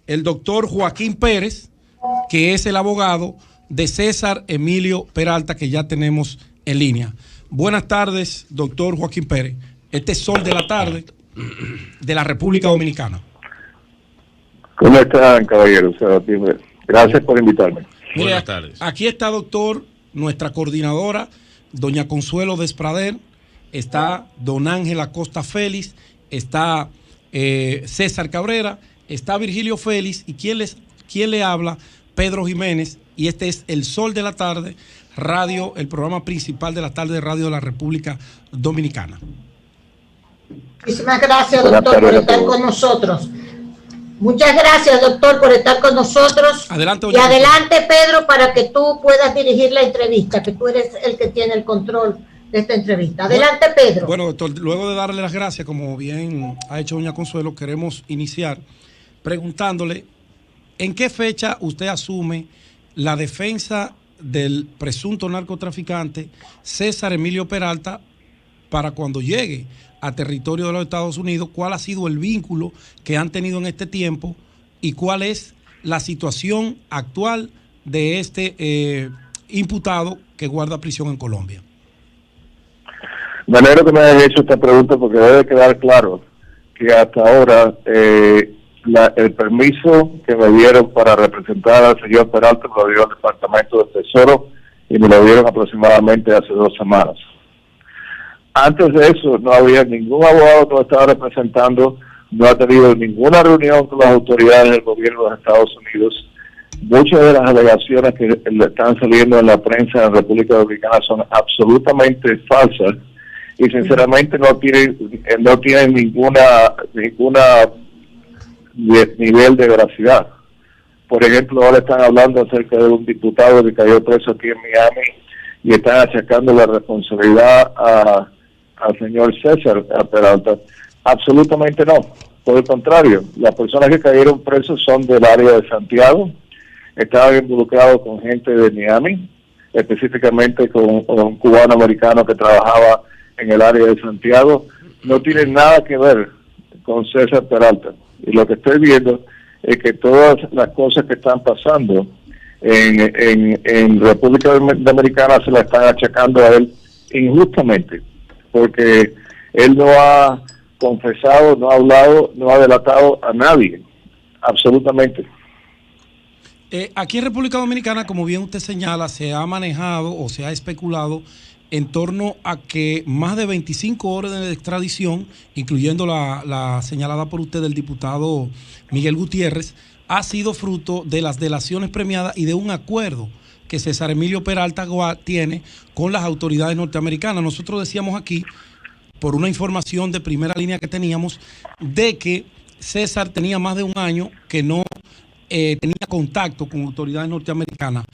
El doctor Joaquín Pérez, que es el abogado de César Emilio Peralta, que ya tenemos en línea. Buenas tardes, doctor Joaquín Pérez. Este es Sol de la Tarde de la República Dominicana. ¿Cómo están, caballeros? Gracias por invitarme. Buenas tardes. Aquí está, doctor, nuestra coordinadora, doña Consuelo Desprader, está don Ángel Acosta Félix, está César Cabrera, está Virgilio Félix y quien le habla, Pedro Jiménez, y este es El Sol de la Tarde, radio, el programa principal de la tarde de radio de la República Dominicana. Muchísimas gracias, doctor, por estar con nosotros. Muchas gracias, doctor, por estar con nosotros. Adelante, y adelante, Pedro, para que tú puedas dirigir la entrevista, que tú eres el que tiene el control de esta entrevista. Adelante, Pedro. Bueno, doctor, luego de darle las gracias, como bien ha hecho doña Consuelo, queremos iniciar preguntándole en qué fecha usted asume la defensa del presunto narcotraficante César Emilio Peralta para cuando llegue a territorio de los Estados Unidos, cuál ha sido el vínculo que han tenido en este tiempo y cuál es la situación actual de este imputado que guarda prisión en Colombia. Me alegro que me hayan hecho esta pregunta porque debe quedar claro que hasta ahora el permiso que me dieron para representar al señor Peralta me lo dio el Departamento del Tesoro y me lo dieron aproximadamente hace 2 semanas. Antes de eso no había ningún abogado que lo estaba representando, no ha tenido ninguna reunión con las autoridades del gobierno de los Estados Unidos. Muchas de las alegaciones que están saliendo en la prensa de la República Dominicana son absolutamente falsas y sinceramente no tienen ninguna nivel de veracidad. Por ejemplo, ahora están hablando acerca de un diputado que cayó preso aquí en Miami y están achacando la responsabilidad al señor César Peralta. Absolutamente no. Por el contrario, las personas que cayeron presos son del área de Santiago, estaban involucrados con gente de Miami, específicamente con un cubano americano que trabajaba en el área de Santiago. No tienen nada que ver con César Peralta. Y lo que estoy viendo es que todas las cosas que están pasando en República Dominicana se la están achacando a él injustamente, porque él no ha confesado, no ha hablado, no ha delatado a nadie, absolutamente. Aquí en República Dominicana, como bien usted señala, se ha manejado o se ha especulado en torno a que más de 25 órdenes de extradición, incluyendo la señalada por usted del diputado Miguel Gutiérrez, ha sido fruto de las delaciones premiadas y de un acuerdo que César Emilio Peralta tiene con las autoridades norteamericanas. Nosotros decíamos aquí, por una información de primera línea que teníamos, de que César tenía más de un año que no tenía contacto con autoridades norteamericanas.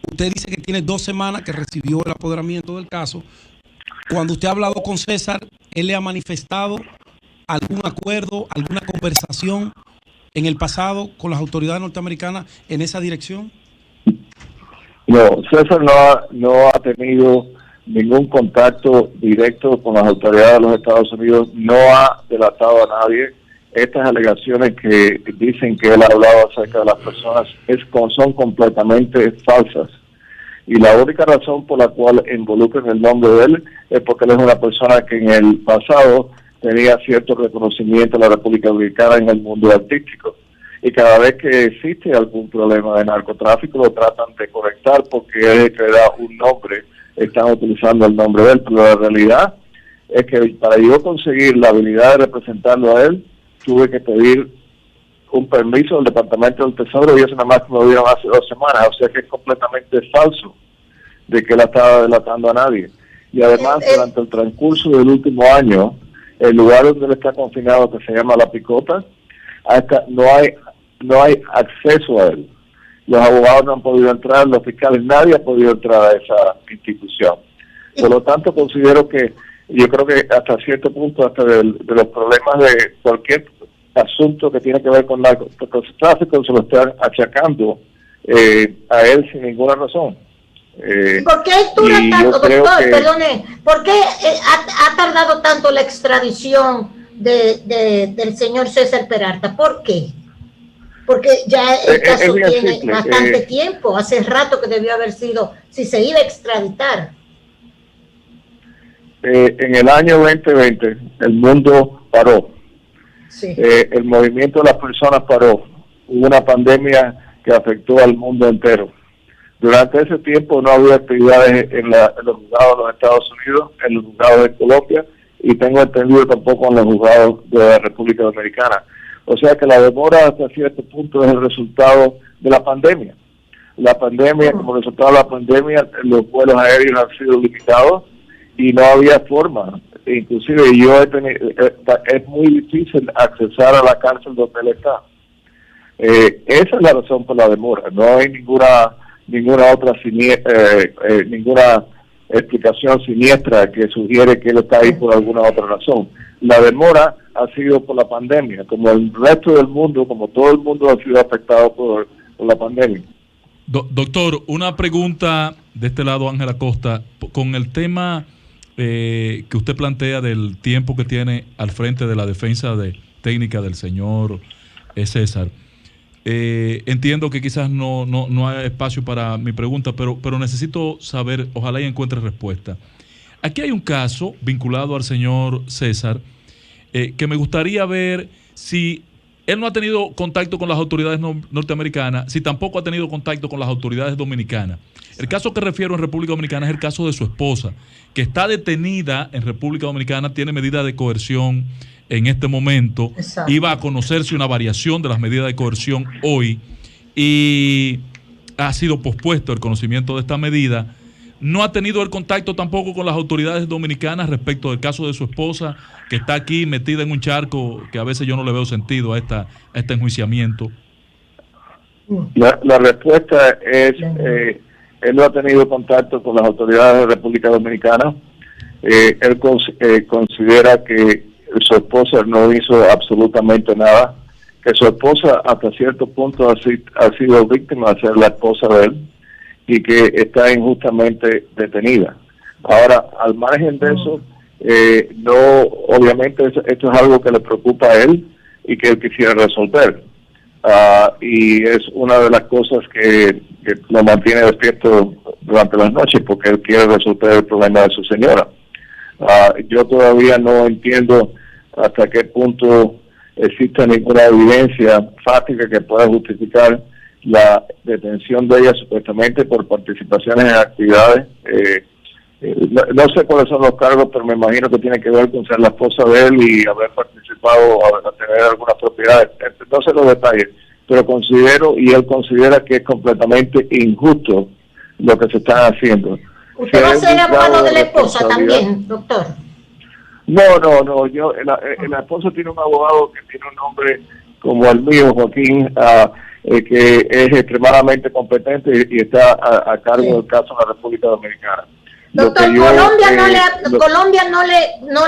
Usted dice que tiene 2 semanas que recibió el apoderamiento del caso. Cuando usted ha hablado con César, ¿él le ha manifestado algún acuerdo, alguna conversación en el pasado con las autoridades norteamericanas en esa dirección? No, César no ha tenido ningún contacto directo con las autoridades de los Estados Unidos, no ha delatado a nadie. Estas alegaciones que dicen que él ha hablado acerca de las personas son completamente falsas. Y la única razón por la cual involucran el nombre de él es porque él es una persona que en el pasado tenía cierto reconocimiento de la República Dominicana en el mundo artístico. Y cada vez que existe algún problema de narcotráfico lo tratan de conectar porque él que da un nombre, están utilizando el nombre de él. Pero la realidad es que para yo conseguir la habilidad de representarlo a él, tuve que pedir un permiso del Departamento del Tesoro y eso nada más me lo dieron hace 2 semanas, o sea que es completamente falso de que él estaba delatando a nadie. Y además, durante el transcurso del último año, el lugar donde él está confinado, que se llama La Picota, no hay acceso a él. Los abogados no han podido entrar, los fiscales, nadie ha podido entrar a esa institución. Por lo tanto, considero que yo creo que hasta cierto punto, hasta de los problemas de cualquier asunto que tiene que ver con narcotráfico, se lo están achacando a él sin ninguna razón. ¿Por qué dura tanto, doctor? Perdone, ¿por qué ha tardado tanto la extradición del señor César Peralta? ¿Por qué? Porque ya el caso tiene bastante tiempo, hace rato que debió haber sido, si se iba a extraditar. En el año 2020 el mundo paró, sí. El movimiento de las personas paró, hubo una pandemia que afectó al mundo entero. Durante ese tiempo no había actividades en los juzgados de los Estados Unidos, en los juzgados de Colombia, y tengo entendido tampoco en los juzgados de la República Dominicana. O sea que la demora hasta cierto punto es el resultado de la pandemia. La pandemia, como resultado de la pandemia, los vuelos aéreos han sido limitados y no había forma. Inclusive es muy difícil accesar a la cárcel donde él está. Esa es la razón por la demora. No hay ninguna otra ninguna explicación siniestra que sugiere que él está ahí por alguna otra razón. La demora ha sido por la pandemia, como el resto del mundo, como todo el mundo ha sido afectado por la pandemia. Doctor, una pregunta de este lado, Ángel Acosta, con el tema que usted plantea del tiempo que tiene al frente de la defensa técnica del señor César. Entiendo que quizás no hay espacio para mi pregunta, pero necesito saber, ojalá y encuentre respuesta. Aquí hay un caso vinculado al señor César que me gustaría ver si él no ha tenido contacto con las autoridades norteamericanas, si tampoco ha tenido contacto con las autoridades dominicanas. El caso que refiero en República Dominicana es el caso de su esposa, que está detenida en República Dominicana, tiene medida de coerción en este momento. Exacto. Iba a conocerse una variación de las medidas de coerción hoy y ha sido pospuesto el conocimiento de esta medida. No ha tenido el contacto tampoco con las autoridades dominicanas respecto del caso de su esposa, que está aquí metida en un charco que a veces yo no le veo sentido a este enjuiciamiento. La respuesta es, él no ha tenido contacto con las autoridades de República Dominicana. Él considera que su esposa no hizo absolutamente nada, que su esposa hasta cierto punto ha sido víctima de ser la esposa de él y que está injustamente detenida. Ahora, al margen de eso, obviamente esto es algo que le preocupa a él y que él quisiera resolver. Y es una de las cosas que lo mantiene despierto durante las noches, porque él quiere resolver el problema de su señora. Yo todavía no entiendo hasta qué punto existe ninguna evidencia fáctica que pueda justificar la detención de ella supuestamente por participaciones en actividades. No sé cuáles son los cargos, pero me imagino que tiene que ver con ser la esposa de él y haber participado o haber tener algunas propiedades. No sé los detalles, pero él considera que es completamente injusto lo que se está haciendo. ¿Usted va a ser abogado de la esposa también, doctor? No, la esposa tiene un abogado que tiene un nombre como el mío, Joaquín, que es extremadamente competente y está a cargo del caso de la República Dominicana. Doctor, Colombia no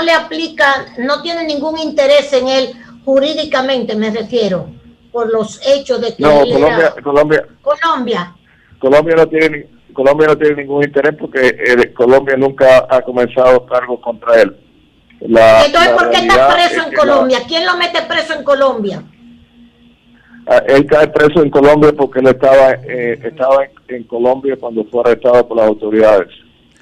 le aplica, no tiene ningún interés en él jurídicamente, me refiero, por los hechos de que Colombia no tiene ningún interés porque Colombia nunca ha comenzado cargos contra él. Entonces, ¿por qué está preso en Colombia? ¿Quién lo mete preso en Colombia? Él cae preso en Colombia porque él estaba en Colombia cuando fue arrestado por las autoridades.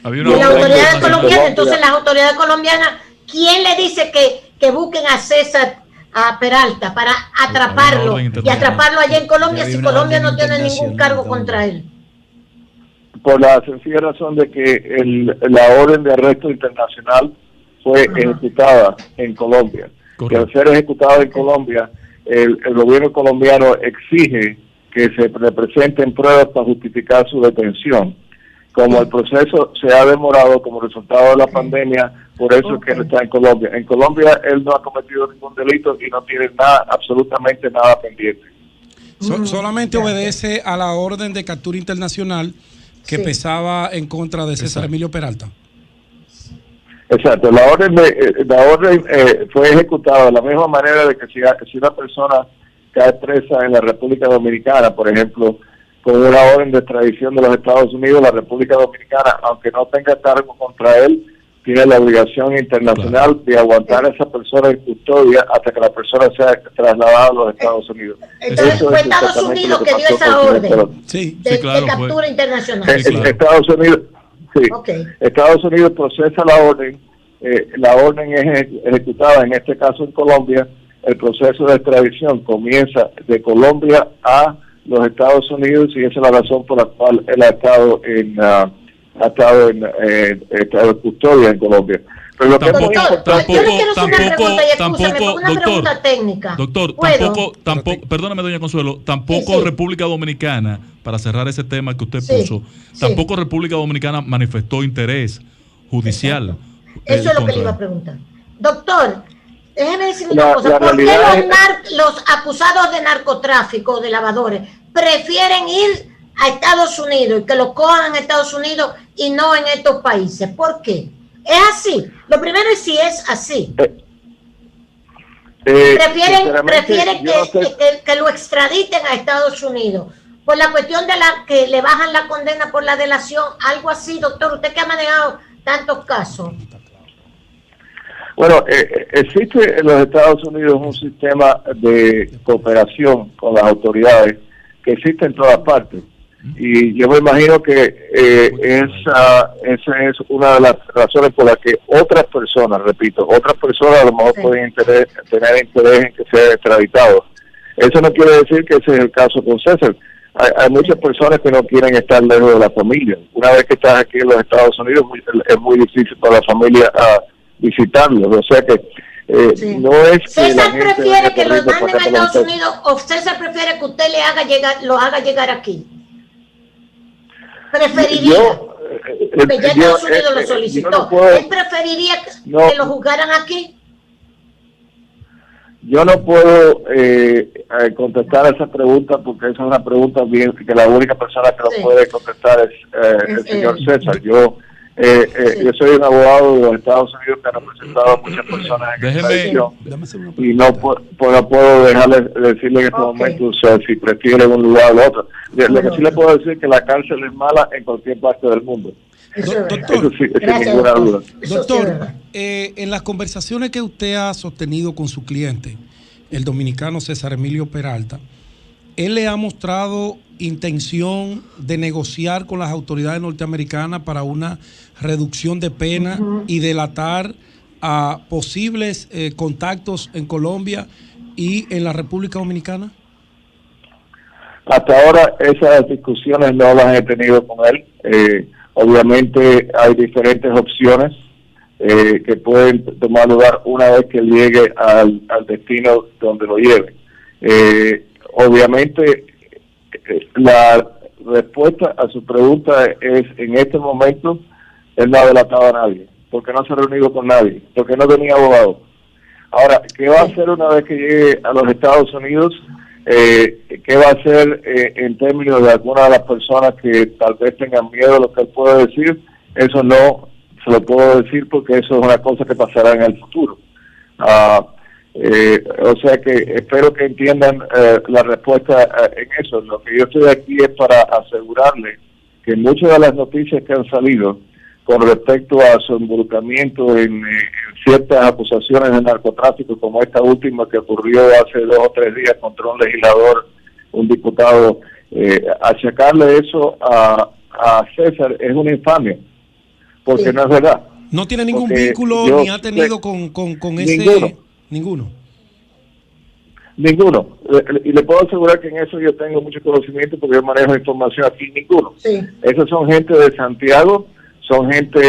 Las autoridades colombianas, entonces las autoridades colombianas, ¿quién le dice que busquen a César Peralta para atraparlo y atraparlo allá en Colombia si Colombia no tiene ningún cargo contra él? Por la sencilla razón de que la orden de arresto internacional fue ejecutada en Colombia. Y al ser ejecutada en Colombia, el gobierno colombiano exige que se presenten pruebas para justificar su detención. Como el proceso se ha demorado como resultado de la pandemia, por eso es que él está en Colombia. En Colombia él no ha cometido ningún delito y no tiene absolutamente nada pendiente. Solamente obedece a la orden de captura internacional que pesaba en contra de César Emilio Peralta. Exacto, la orden fue ejecutada de la misma manera de que si una persona cae presa en la República Dominicana, por ejemplo, con una orden de extradición de los Estados Unidos. La República Dominicana, aunque no tenga cargo contra él, tiene la obligación internacional de aguantar a esa persona en custodia hasta que la persona sea trasladada a los Estados Unidos. Entonces fue Estados Unidos que dio esa orden de captura internacional. Estados Unidos, sí. Estados Unidos procesa la orden es ejecutada, en este caso en Colombia. El proceso de extradición comienza de Colombia a los Estados Unidos y esa es la razón por la cual él ha estado en custodia en Colombia. Pero lo tampoco, perdóname, doña Consuelo, tampoco República Dominicana, para cerrar ese tema que usted puso, tampoco República Dominicana manifestó interés judicial. Eso es lo que le iba a preguntar. Doctor, déjeme decirle una cosa, ¿por qué los acusados de narcotráfico, de lavadores, prefieren ir a Estados Unidos y que lo cojan en Estados Unidos y no en estos países? ¿Por qué? ¿Es así? Lo primero es si es así. Prefieren que lo extraditen a Estados Unidos por la cuestión de que le bajan la condena por la delación, algo así, doctor, usted que ha manejado tantos casos. Bueno, existe en los Estados Unidos un sistema de cooperación con las autoridades que existe en todas partes. Y yo me imagino que esa es una de las razones por las que otras personas a lo mejor pueden tener interés en que sea extraditado. Eso no quiere decir que ese es el caso con César. Hay muchas personas que no quieren estar lejos de la familia. Una vez que estás aquí en los Estados Unidos es muy difícil para la familia visitarlos. O sea que no es que César prefiere que lo manden a Estados Unidos o César prefiere que usted lo haga llegar aquí. Preferiría que ya Estados Unidos lo solicitó. ¿Él preferiría que lo juzgaran aquí? Yo no puedo contestar a esa pregunta porque esa es una pregunta bien que la única persona que lo puede contestar es el señor César. Yo soy un abogado de los Estados Unidos que ha representado a muchas personas en esta edición y no puedo dejarle decirle en este momento, o sea, si prefiere un lugar o otro. Lo que sí le puedo decir es que la cárcel es mala en cualquier parte del mundo. Doctor, sin ninguna duda. Doctor, en las conversaciones que usted ha sostenido con su cliente, el dominicano César Emilio Peralta, él le ha mostrado intención de negociar con las autoridades norteamericanas para una reducción de pena y delatar a posibles contactos en Colombia y en la República Dominicana. Hasta ahora esas discusiones no las he tenido con él. Obviamente hay diferentes opciones que pueden tomar lugar una vez que llegue al destino donde lo lleve. Obviamente la respuesta a su pregunta es: en este momento él no ha delatado a nadie, porque no se ha reunido con nadie, porque no tenía abogado. Ahora, ¿qué va a hacer una vez que llegue a los Estados Unidos? ¿Qué va a hacer en términos de algunas de las personas que tal vez tengan miedo a lo que él puede decir? Eso no se lo puedo decir porque eso es una cosa que pasará en el futuro. O sea que espero que entiendan la respuesta en eso. Lo que yo estoy aquí es para asegurarle que muchas de las noticias que han salido con respecto a su involucramiento en ciertas acusaciones de narcotráfico, como esta última que ocurrió hace 2 o 3 días contra un legislador, un diputado, achacarle eso a César es una infamia, porque no es verdad. No tiene ningún vínculo ni ha tenido con ese... Ninguno. Y le puedo asegurar que en eso yo tengo mucho conocimiento porque yo manejo información aquí. Ninguno. Esos son gente de Santiago, son gente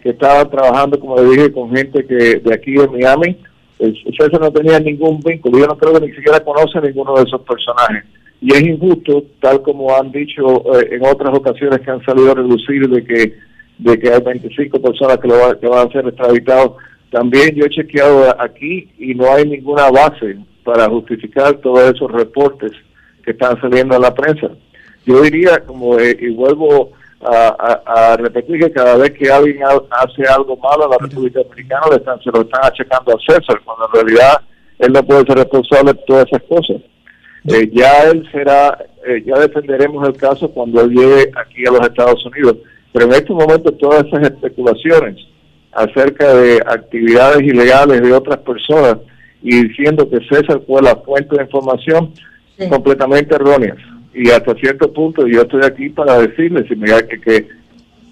que estaba trabajando, como le dije, con gente que de aquí de Miami. César no tenía ningún vínculo. Yo no creo que ni siquiera conoce a ninguno de esos personajes. Y es injusto, tal como han dicho en otras ocasiones que han salido a reducir de que hay 25 personas que van a ser extraditados. También yo he chequeado aquí y no hay ninguna base para justificar todos esos reportes que están saliendo a la prensa. Yo diría, y vuelvo a repetir, que cada vez que alguien hace algo malo a la República Dominicana se lo están achacando a César, cuando en realidad él no puede ser responsable de todas esas cosas. Ya él será ya defenderemos el caso cuando él llegue aquí a los Estados Unidos. Pero en este momento todas esas especulaciones acerca de actividades ilegales de otras personas y diciendo que César fue la fuente de información, completamente erróneas. Y hasta cierto punto yo estoy aquí para decirles que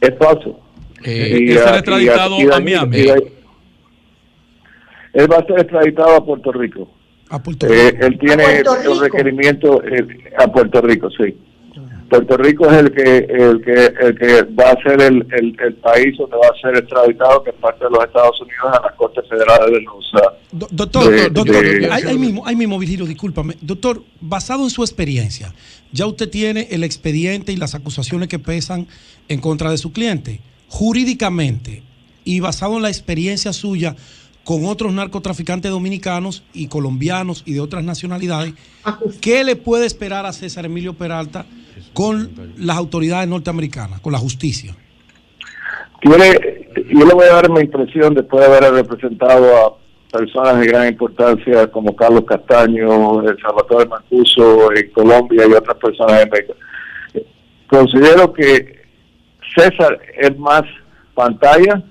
es falso. Él será extraditado a Miami. Él va a ser extraditado a Puerto Rico. A Puerto Rico. Él tiene un requerimiento a Puerto Rico, sí. Puerto Rico es el que va a ser el país donde va a ser extraditado, que es parte de los Estados Unidos, a la Corte Federal de los... Doctor, ahí mismo, Virgilio, discúlpame. Doctor, basado en su experiencia, ya usted tiene el expediente y las acusaciones que pesan en contra de su cliente. Jurídicamente, y basado en la experiencia suya con otros narcotraficantes dominicanos y colombianos y de otras nacionalidades, ¿qué le puede esperar a César Emilio Peralta con las autoridades norteamericanas, con la justicia? Yo le voy a dar mi impresión después de haber representado a personas de gran importancia como Carlos Castaño, Salvatore Mancuso en Colombia y otras personas en México. Considero que César es más pantalla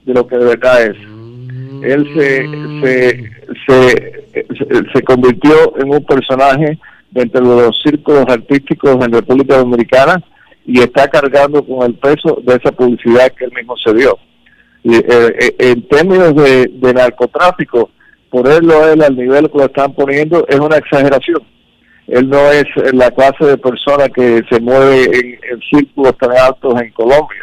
de lo que de verdad es. Él se convirtió en un personaje dentro de los círculos artísticos en República Dominicana y está cargando con el peso de esa publicidad que él mismo se dio. En términos de narcotráfico, ponerlo a él al nivel que lo están poniendo es una exageración. Él no es la clase de persona que se mueve en círculos tan altos en Colombia.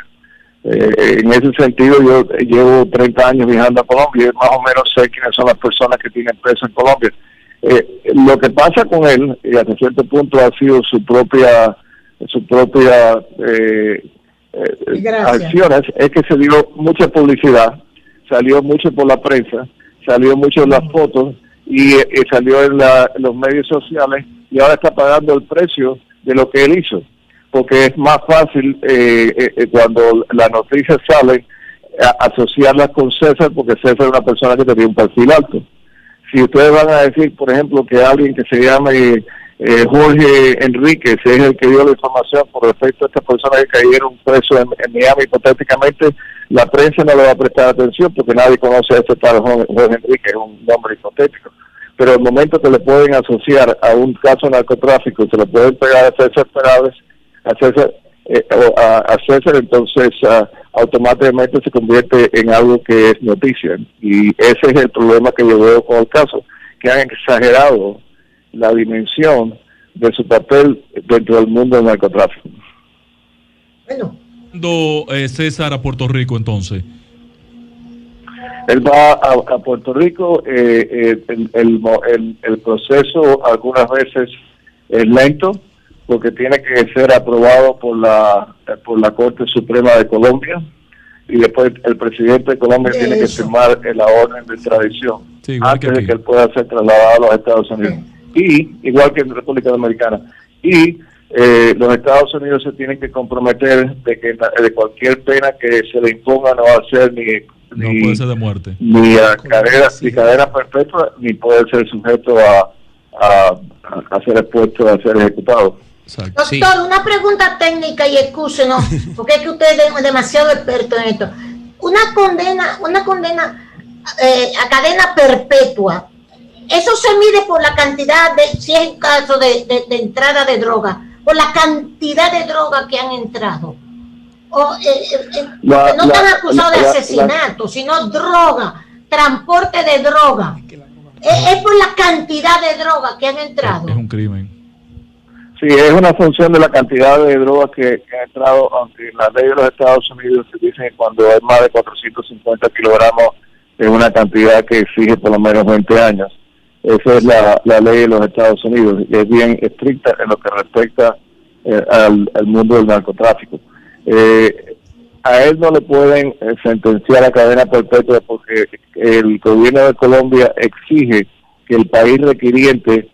En ese sentido, yo llevo 30 años viajando a Colombia y más o menos sé quiénes son las personas que tienen preso en Colombia. Lo que pasa con él, y hasta cierto punto ha sido su propia acciones, es que se dio mucha publicidad, salió mucho por la prensa, salió mucho en las fotos y salió en los medios sociales y ahora está pagando el precio de lo que él hizo. Porque es más fácil cuando las noticias salen asociarlas con César, porque César es una persona que tenía un perfil alto. Si ustedes van a decir, por ejemplo, que alguien que se llame Jorge Enríquez es el que dio la información con respecto a estas personas que cayeron presos en Miami, hipotéticamente, la prensa no le va a prestar atención porque nadie conoce a ese tal Jorge Enríquez, es un nombre hipotético. Pero el momento que le pueden asociar a un caso de narcotráfico, se le pueden pegar a César Perales, a César, entonces automáticamente se convierte en algo que es noticia. Y ese es el problema que yo veo con el caso, que han exagerado la dimensión de su papel dentro del mundo del narcotráfico. Bueno. César a Puerto Rico, entonces. Él va a Puerto Rico, el proceso algunas veces es lento, porque tiene que ser aprobado por la Corte Suprema de Colombia y después el presidente de Colombia tiene que firmar la orden de extradición antes de que él pueda ser trasladado a los Estados Unidos. Y igual que en República Dominicana. Y los Estados Unidos se tienen que comprometer de que de cualquier pena que se le imponga no va a ser ni puede ser de muerte, ni cadena perpetua, ni puede ser sujeto a ser expuesto a ser ejecutado. Exacto. Doctor, una pregunta técnica y excúsenos, porque es que usted es demasiado experto en esto. Una condena a cadena perpetua, eso se mide por la cantidad de, si es el caso de entrada de droga, por la cantidad de droga que han entrado. No están acusados de asesinato, sino droga, transporte de droga. Es por la cantidad de droga que han entrado. Es un crimen. Sí, es una función de la cantidad de drogas que ha entrado, aunque en la ley de los Estados Unidos se dice que cuando es más de 450 kilogramos es una cantidad que exige por lo menos 20 años. Esa es la ley de los Estados Unidos y es bien estricta en lo que respecta al mundo del narcotráfico. A él no le pueden sentenciar a cadena perpetua porque el gobierno de Colombia exige que el país requiriente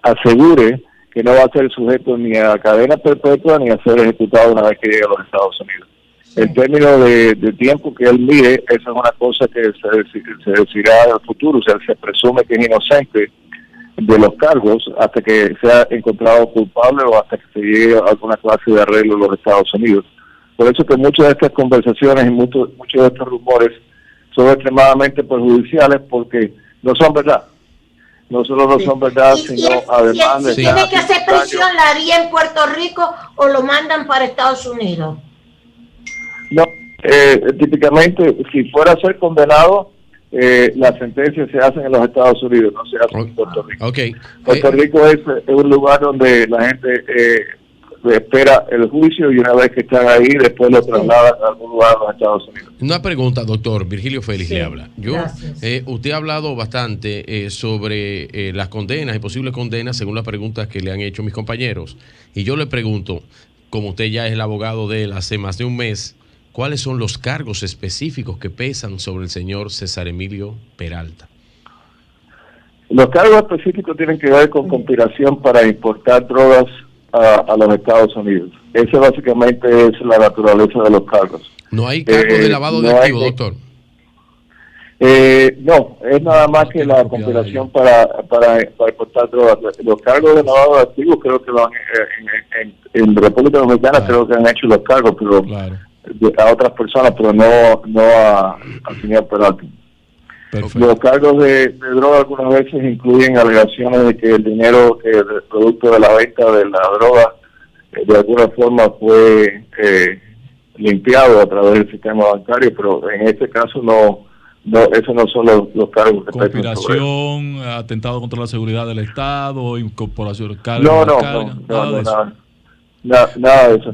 asegure que no va a ser sujeto ni a cadena perpetua ni a ser ejecutado una vez que llegue a los Estados Unidos. En términos de tiempo que él mire, esa es una cosa que se decidirá en el futuro. O sea, se presume que es inocente de los cargos hasta que sea encontrado culpable o hasta que se llegue a alguna clase de arreglo en los Estados Unidos. Por eso que muchas de estas conversaciones y muchos de estos rumores son extremadamente perjudiciales porque no son verdad. No solo no son verdad, sino además de... Si tiene que hacer prisión, ¿la haría en Puerto Rico o lo mandan para Estados Unidos? No, típicamente, si fuera a ser condenado, las sentencias se hacen en los Estados Unidos, no se hacen en Puerto Rico. Okay. Puerto Rico es un lugar donde la gente espera el juicio y una vez que están ahí, después lo trasladan a algún lugar de los Estados Unidos. Una pregunta, doctor. Virgilio Félix le habla. Gracias. Usted ha hablado bastante sobre las condenas y posibles condenas según las preguntas que le han hecho mis compañeros. Y yo le pregunto, como usted ya es el abogado de él hace más de un mes, ¿cuáles son los cargos específicos que pesan sobre el señor César Emilio Peralta? Los cargos específicos tienen que ver con conspiración para importar drogas a los Estados Unidos. Esa básicamente es la naturaleza de los cargos. ¿No hay cargos de lavado de activos, doctor? No, es nada más que la conspiración para importar drogas. Los cargos de lavado de activos creo que lo han, en República Dominicana creo que han hecho los cargos, pero a otras personas, pero no al señor Peralta. Perfecto. Los cargos de droga algunas veces incluyen alegaciones de que el dinero del producto de la venta de la droga de alguna forma fue limpiado a través del sistema bancario, pero en este caso no, esos no son los cargos que conspiración, atentado contra la seguridad del Estado, incorporación de cargas. Nada de eso.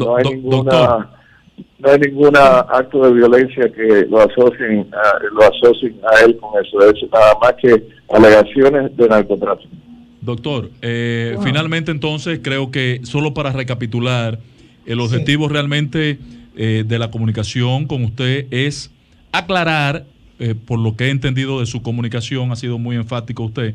No hay ninguna acto de violencia que lo asocien a él con eso. De hecho, nada más que alegaciones de narcotráfico. Doctor, finalmente entonces creo que solo para recapitular, el objetivo realmente de la comunicación con usted es aclarar, por lo que he entendido de su comunicación, ha sido muy enfático usted,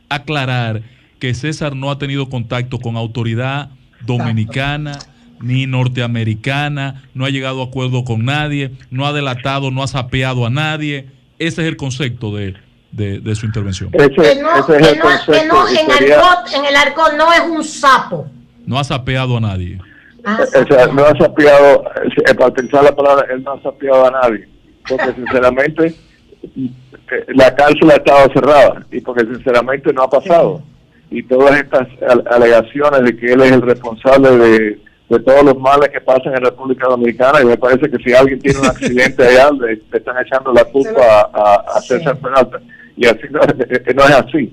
aclarar que César no ha tenido contacto con autoridad dominicana ni norteamericana, no ha llegado a acuerdo con nadie, no ha delatado, no ha sapeado a nadie. Ese es el concepto de su intervención. En el arco no es un sapo. No ha sapeado a nadie. O sea, no ha sapeado, para utilizar la palabra, él no ha sapeado a nadie. Porque sinceramente la cárcel ha estado cerrada y porque sinceramente no ha pasado. Y todas estas alegaciones de que él es el responsable de todos los males que pasan en República Dominicana, y me parece que si alguien tiene un accidente allá, le están echando la culpa a César Peralta. Y así no es así.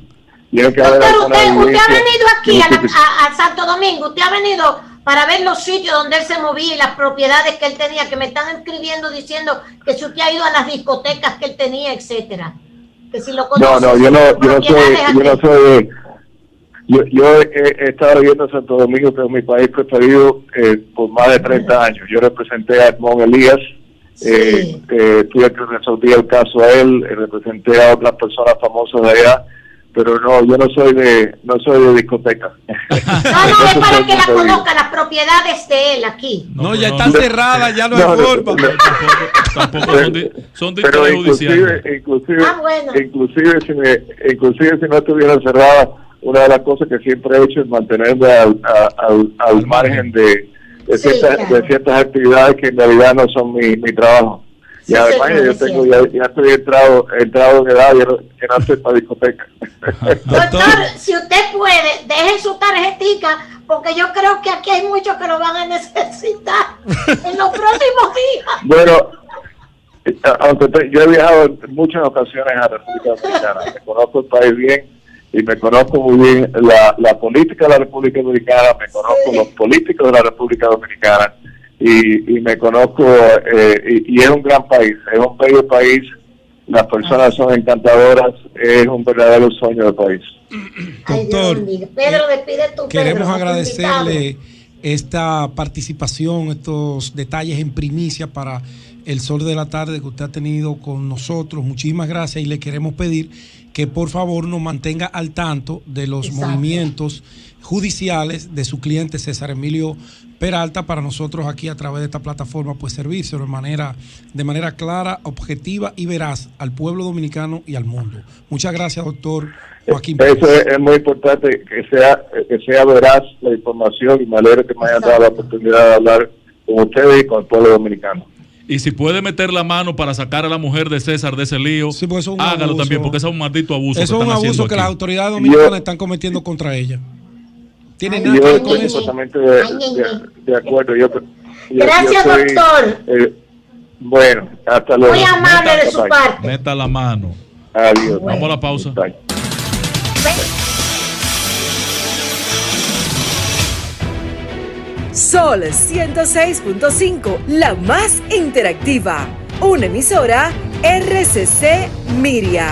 Tiene que haber usted ha venido aquí a Santo Domingo, usted ha venido para ver los sitios donde él se movía y las propiedades que él tenía, que me están escribiendo diciendo que si usted ha ido a las discotecas que él tenía, etcétera. Que si lo conoce. Yo he estado viviendo en Santo Domingo, que es mi país preferido, por más de 30 años. Yo representé a Edmond Elías, fui el que resolví el caso a él, representé a otras personas famosas de allá, pero no, yo no soy de discoteca. No, es para que la conozca, las propiedades de él aquí. No, ya está cerrada, ya no hay forma. Tampoco son de pero judicial. Inclusive si no estuviera cerrada, una de las cosas que siempre he hecho es mantenerme al margen de ciertas actividades que en realidad no son mi trabajo. Y además ya estoy entrado en edad, que no estoy para discoteca. Doctor, si usted puede, deje su tarjetica, porque yo creo que aquí hay muchos que lo van a necesitar en los próximos días. Bueno, aunque yo he viajado en muchas ocasiones a la República Dominicana, me conozco el país bien y me conozco muy bien la política de la República Dominicana, me conozco los políticos de la República Dominicana y me conozco, y es un gran país, es un bello país, las personas son encantadoras, es un verdadero sueño del país. Doctor, Pedro, despide tú, queremos agradecerle esta participación, estos detalles en primicia para el Sol de la Tarde que usted ha tenido con nosotros. Muchísimas gracias y le queremos pedir que por favor nos mantenga al tanto de los movimientos judiciales de su cliente César Emilio Peralta, para nosotros aquí a través de esta plataforma pues servírselo de manera clara, objetiva y veraz al pueblo dominicano y al mundo. Muchas gracias, doctor Joaquín Pérez. Eso es muy importante, que sea veraz la información, y me alegro que me hayan dado la oportunidad de hablar con ustedes y con el pueblo dominicano. Y si puede meter la mano para sacar a la mujer de César de ese lío, sí, pues hágalo abuso también, porque eso es un maldito abuso. Eso es un abuso que las autoridades dominicanas están cometiendo contra ella. Tiene nada que ver con eso. Totalmente de acuerdo. Gracias, doctor. Bueno, hasta luego. Muy amable de su parte. Meta la mano. Adiós. Vamos a la pausa. Bye. Sol 106.5, la más interactiva. Una emisora RCC Miria.